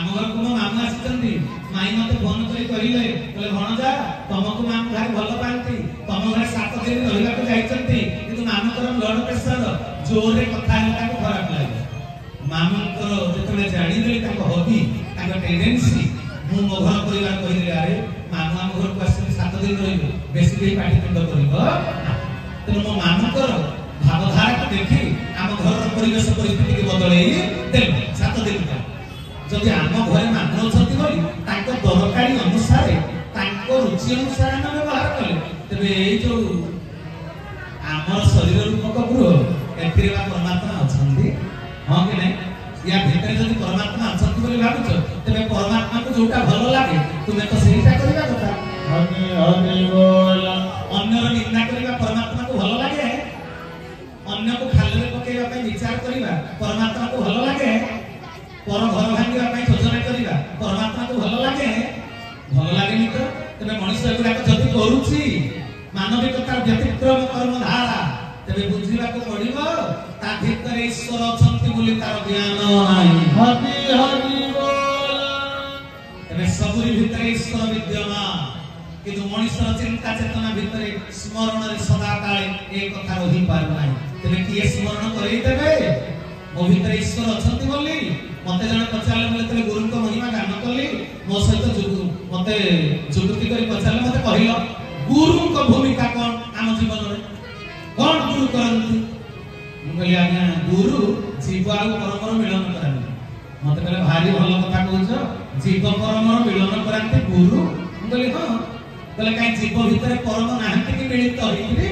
आम घर को मो मामू आसी माई मत फोन कर कहले भणजा तुमको मामू भाई भल पाती तुम घर 7 दिन रहा जाती कि मामूर ब्लड प्रेसर जोर कथा खराब लगे मामूर जो जाणीदेली हबी टेंडेन्सी मु मो घर परिवार कहली अरे मामू आम घर को आस 7 दिन रही बेसी पाटितुंड कर तेणु मो मामूर भावधारा को देखी आम घर परिवेश परिस्थिति बदल 7 दिन जदि आम घरे मामू अच्छा दरकारी अनुसार रुचि अनुसार आम व्यवहार कले तेरे जो आम शरीर रूपक गृह ए परमात्मा अच्छा हाँ कि नहीं या भितर जब परमात्मा अच्छा भावुच तेरे परमात्मा को जोटा भल लगे तुम्हें तो सहीटा करवा कथा अन्यर निंदा करवा परमात्मा को भल लगे अन्य को खाल पकड़ा विचार करवा परमात्मा को भल लगे पर घर भांगा योजना करवा परमात्मा को भल लगे तो तेरे मनुष्य गुड़ाक जब करुच्ची मानविकता व्यतिक्रम कर्म धारा तेरे बुझा पड़ो ता भीतर ईश्वर अच्छा बोली तार ज्ञान तेरे सबुरी भीतर ईश्वर विद्यमान किंतु मनुष्य चिंता चेतना भीतर स्मरण सदा काले एक कथा रही पारना तेरे किए स्मरण करदेवे मो भीतर ईश्वर अच्छा बोली मत जन पचारे बोले गुरु महिमा गान कली मो सहित मत जुगुति कर पचारे मत कहल गुरु भूमिका कौन आम जीवन में कौन गुरु करती मुझे आज्ञा गुरु जीव आ परमर मिलन कराती मत कहले भारी भल कथा कह जीव परमर मिलन कराती गुरु मुझे हाँ कहले कहीं जीव भितर परम नाहंती कि मिलित होइथिबे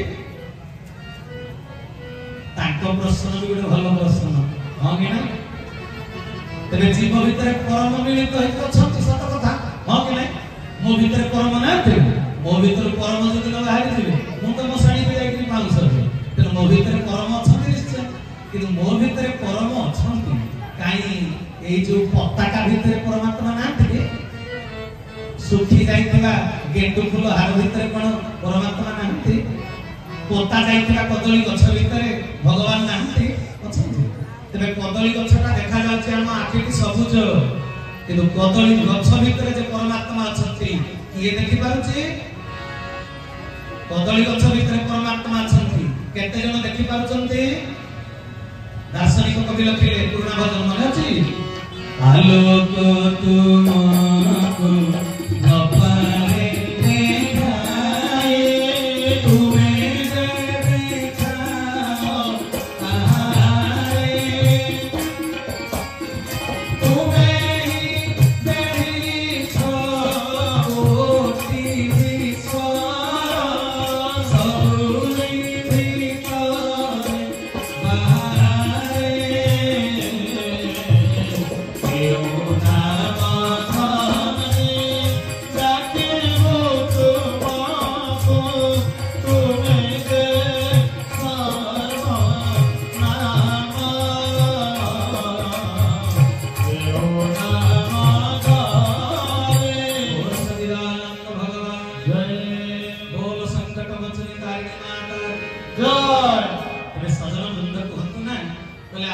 ताको प्रश्न भी गोटे भल प्रश्न हाँ कि ना तेरे जीव भितर परम मिलित होइथि सत कथा हाँ कि ना मो भितर परम नाहंती मो भितर परम जदि न बाहरी जिवे मु तो मो साड़ी पे जाई पाउस तेरे मो भितर परम अछंती निश्चय किंतु मो भितर परम अछंती काई ए जो पताका भितर परमात्मा नाहंती सुखी जाइथिबा गेंडु फूल हार भितर कोन परमात्मा नाहंती पोता जाइथिबा कदली गछ भितर भगवान नाहंती अछंती तेरे कदली गछटा देखा जाउछि हम आखिटी सबुज किंतु कदली गछ भितर जे परमात्मा अछंती किए देखि पाउछि कदली गछ भितर परमात्मा अछंती केते जन देखि पाउछंती दार्शनिक कवि लिखिले पुराना भजन मन अछि आलोक तुमको न पारे देखाए तुम्हें देखाओ कहारे तुम्हें ही देखो कोटि विश्व सबुरी भीतर बाहरे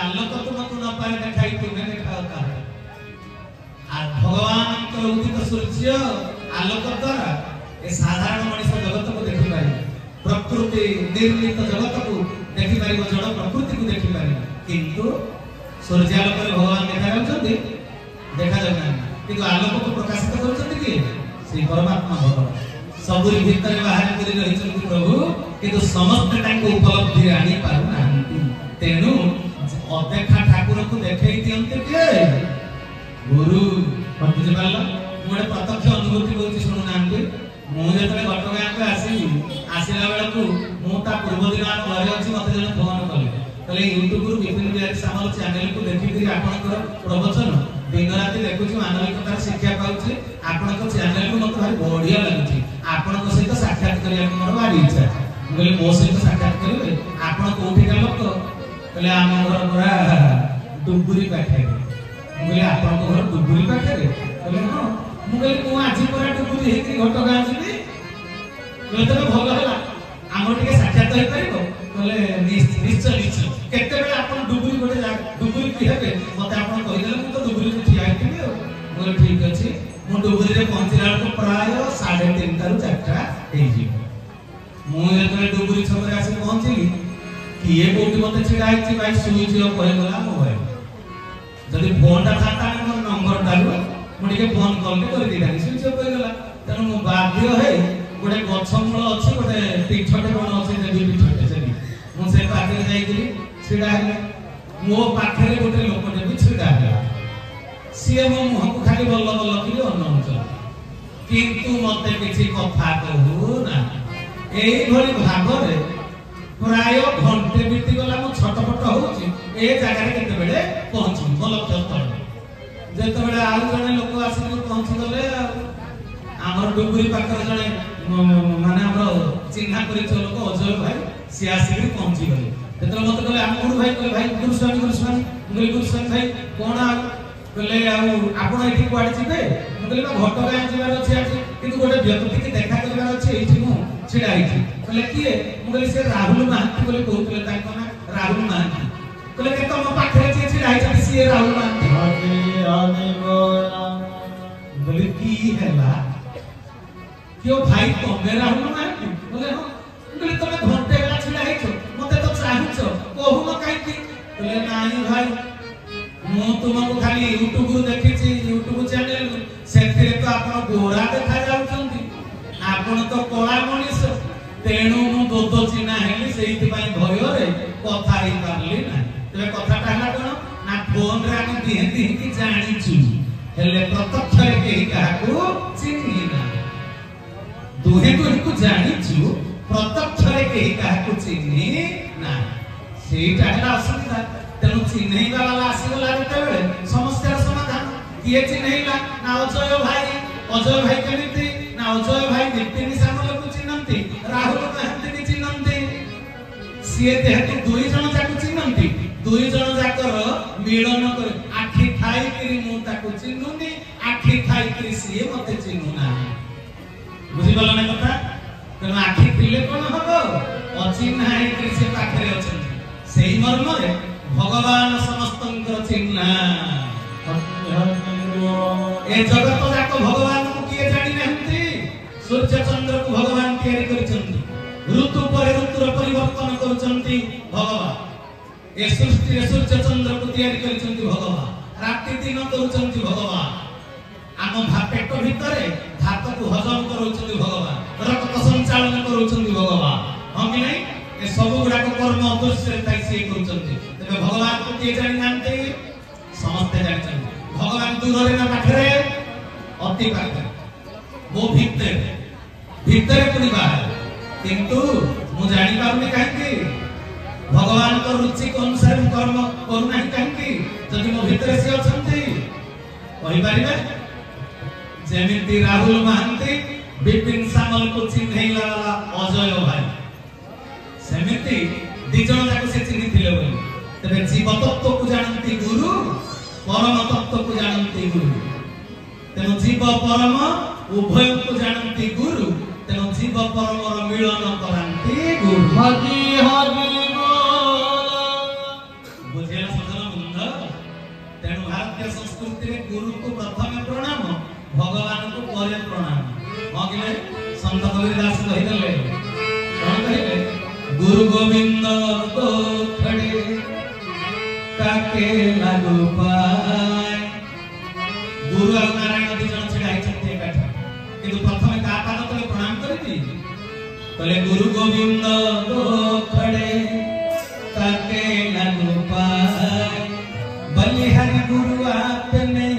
आलोक तुमको न पारे देखाई तुम्हें देखाओ भगवान उदित सूर्य आलोक द्वारा ए साधारण मनुष्य जगत को देखि पारे प्रकृति निर्मित जगत को देखि पारे जड़ प्रकृति को देखि पारे किंतु सूर्यालोक रे भगवान देखा जाउछन्ती देखा जाउना किंतु आलोक को प्रकाशित करछन्ती कि श्री परमात्मा भगवान सबुरी भीतर बाहर करी रहिछन्ती प्रभु किंतु समस्त ताको उपलब्धि आनी पारु नाहंती तेनु अदेखा ठाकुर को देखई दियंते के गुरु बुझि पारल मोडे प्रत्यक्ष अनुभूति होची सुनु नांती मु जेतले घटगां को आसिला बेला को मु ता पूर्व दिन आ घरे अछि मते जने फोन कले यूट्यूब रु विपिन बिहारी सामल चैनल को देखि करी आपनकर प्रवचन दिन राति देखुची मानविकतार शिक्षा पाउची आपनकर चैनल को मते भारी बढ़िया लागुची आपनकर सहित साक्षात करिया मोर भारी इच्छा बोले मो सहित साक्षात करिवे आपन कोठिका लोक कहले आम घर पूरा डुबुरी पाखे बोले आपन घर डुबुरी पाखे कहले हां मु कहले मु आज पूरा डुबुरी हेकि घटगां जीवी कहले तो भल होला आम टिके साक्षात होई परिबो कहले निश्चय निश्चय केते बेला आपन डुबुरी गोटे डुबुरी की हेबे मते आपन कहि देले मु तो डुबुरी को ठिया हेतिबे बोले ठीक अच्छे मु डुबुरी रे पहुंचला को प्राय 3:30 रु 4टा हे जी मु जेतले डुबुरी छकरे आसी पहुंचली किए कोठी मते छिड़ा आइछि भाई सुई जियो कहि गला मोबाइल जदि फोन ता खाता मोर नंबर डालु मु टिके फोन कॉल कर दिला सुई जियो कहि गला तनु मु बाध्य हे गोटे गछमूल अछि गोटे पीठटे कोन अछि देबी पीठटे सेबी मु से पाखे जाइगिरी छिड़ा हे मो पाखरे गोटे लोकटे भी छिड़ा हे सीए मो मुह को खाली बल्ल बल्ल कि अनौच किंतु मते किछि कथा कहू ना एई भली भागरे प्राय घंटे बीती गला मो छटपट होउची ए जगह रे केते बेले पहुंची बोल तळ जेते बेले आउ जने लोक आसी पहुंची गले हमर डुबुरी पाखरे जने माने हमर चिन्हा करी लोक अजय भाई से आसी पहुंची गले तेतले मते कहले हम गुरु भाई गुरुस्वामी भाई कोन आ कहले आपण एठी कुआडे जिबे म कहले बा घट गाय जिबार अछि आछि किंतु गोटे व्यक्ति के देखा करबार अछि एठी मु छिडा आइछि कहले किए म कहले से राहुल महांती बोले कहउतले ताको ना राहुल महांती कहले के तम पाखरे जे छिडा आइछि से राहुल महांती हरि रानी बोला बोले की हैला क्यों भाई तमे राहुल महांती बोले हां कहले तमे घंटे बेला छिडा आइछो मते तो चाहुछो कहू म काई की कहले नाही भाई मु तुमको खाली यूट्यूब देखिछि यूट्यूब चैनल सेथिरे तो आपण गोरा देखा जाउछंती आपण तो कोला मनीष तेणु मु दोदो चिन्हा हेली सेहिति पई भय रे कथा ही करली ना तबे कथा कहला कोन ना फोन रे हम दिहेती कि जानिछु हेले प्रत्यक्ष रे केही काहू चिन्ही ना दुहे को जानिछु प्रत्यक्ष रे केही काहू चिन्ही ना सेटा हला असुविधा तेणु चिन्हई वाला आसीगला जेतेबेले समस्यार समाधान किए चिन्हईला ना अजय भाई केमिति ना अजय भाई नितिन सामल को चिन्हंती राहुल महांती चिन्हंती सिए जेहेतु दुई जण जाक चिन्हंती दुई जण जाकर मिलन कर आखि खाई करी मु ताको चिन्हुनी आखि खाई करी सिए मते चिन्हुना बुझि गला ना कथा तेणु आखि पिले कोन हबो अचिन्हाई करी से पाखरे अछंती सेही मर्म रे भगवान समस्तंकर चिन्हा ए जगत जाक भगवान को किए जानि नहंती सूर्य चंद्र को भगवान तैयारी करचंती ऋतु पर ऋतुर परिवर्तन करचंती भगवान ए सृष्टि रे सूर्य चंद्र को तैयारी करचंती भगवान रात्रि दिन करचंती भगवान आम पेट भितरे धात को हजम करचंती भगवान रक्त संचालन करचंती भगवान हम कि नहीं ए सब गुडा को कर्म अवश्य ताई से करचंती तबे भगवान को किए जानि नांती समस्त जानचंती भगवान दूर रे ना पाखरे अति पाखरे मो भीतर पुनी बाहर किंतु मु जानि पारुनी काहे भगवान को रुचि के अनुसार कर्म करू नाही काहे जदि मो भीतर से अछंती कहि परिबे जेमिति राहुल महांती विपिन सामल को चिन्हैला अजय भाई सेमिति दिजन जाक से चिन्हिथिले बोली तबे जीव तत्व को जानती गुरु परम तत्व को जानती गुरु तेनु जीव परम उभय को जानती गुरु तेनु जीव परम र मिलन करांती गुरु हरि हरि बुझेला सजन बंध तेनु भारतीय संस्कृति रे गुरु को प्रथम प्रणाम भगवान को परे प्रणाम मागिले संत कबीरदास कहिदले कोन कहिले गुरु गोविंद को खड़े काके लागू पाए गुरु और नारायण दिजन छिड़ाई छते बैठा किंतु प्रथम का पाद तले प्रणाम करती कहले गुरु गोविंद को खड़े काके लागू पाए बलिहारी गुरु आपने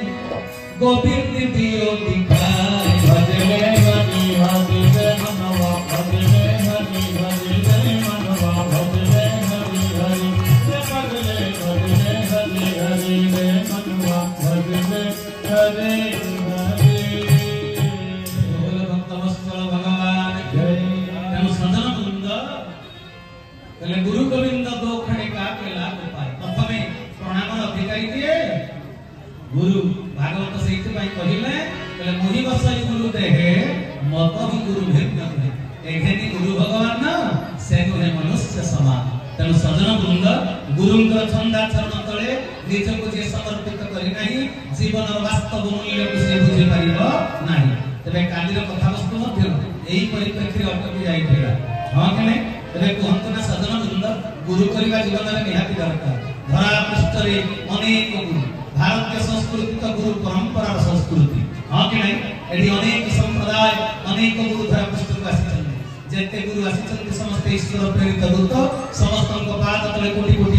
गोविंद दियो दिखाए भजले हरि भजले मनवा भजले हरि भजले मनवा भजले हरि हरि भजले भजले हरि हरि रे मनवा भजले हरि हरि बोल भक्तवत्सल भगवान जय तेनु सजन वृंद कहले गुरु गोविंद दो खड़े का केला उपाय प्रथमे प्रणाम अधिकारी किए गुरु भागवत सहित भाई कहिले कहले मोहि बसई गुरु देहे मत ही गुरु भेद करे एघेनी गुरु भगवान से गुहे मनुष्य समान तेणु सजन वृंद गुरुंकर छंदाचरण तले निजको जे समर्पित करि नाही जीवन वास्तव मूल्य को से बुझि परिबो नाही। तबे कालीर कथा वस्तु मध्य एही परिप्रेक्षी अटकी जाइथिला। हां कि नै तबे कहंत ना सजन वृंद गुरु करिवा जीवन रे निहाती दरकार। धरा पृष्ठ रे अनेक गुरु भारतीय संस्कृति तो गुरु परंपरा संस्कृति। हां कि नै एडी अनेक संप्रदाय अनेक गुरु धरा पृष्ठ को आसी जेते गुरु आसी समस्त ईश्वर प्रेरित दूत समस्त पाद तले कोटि कोटि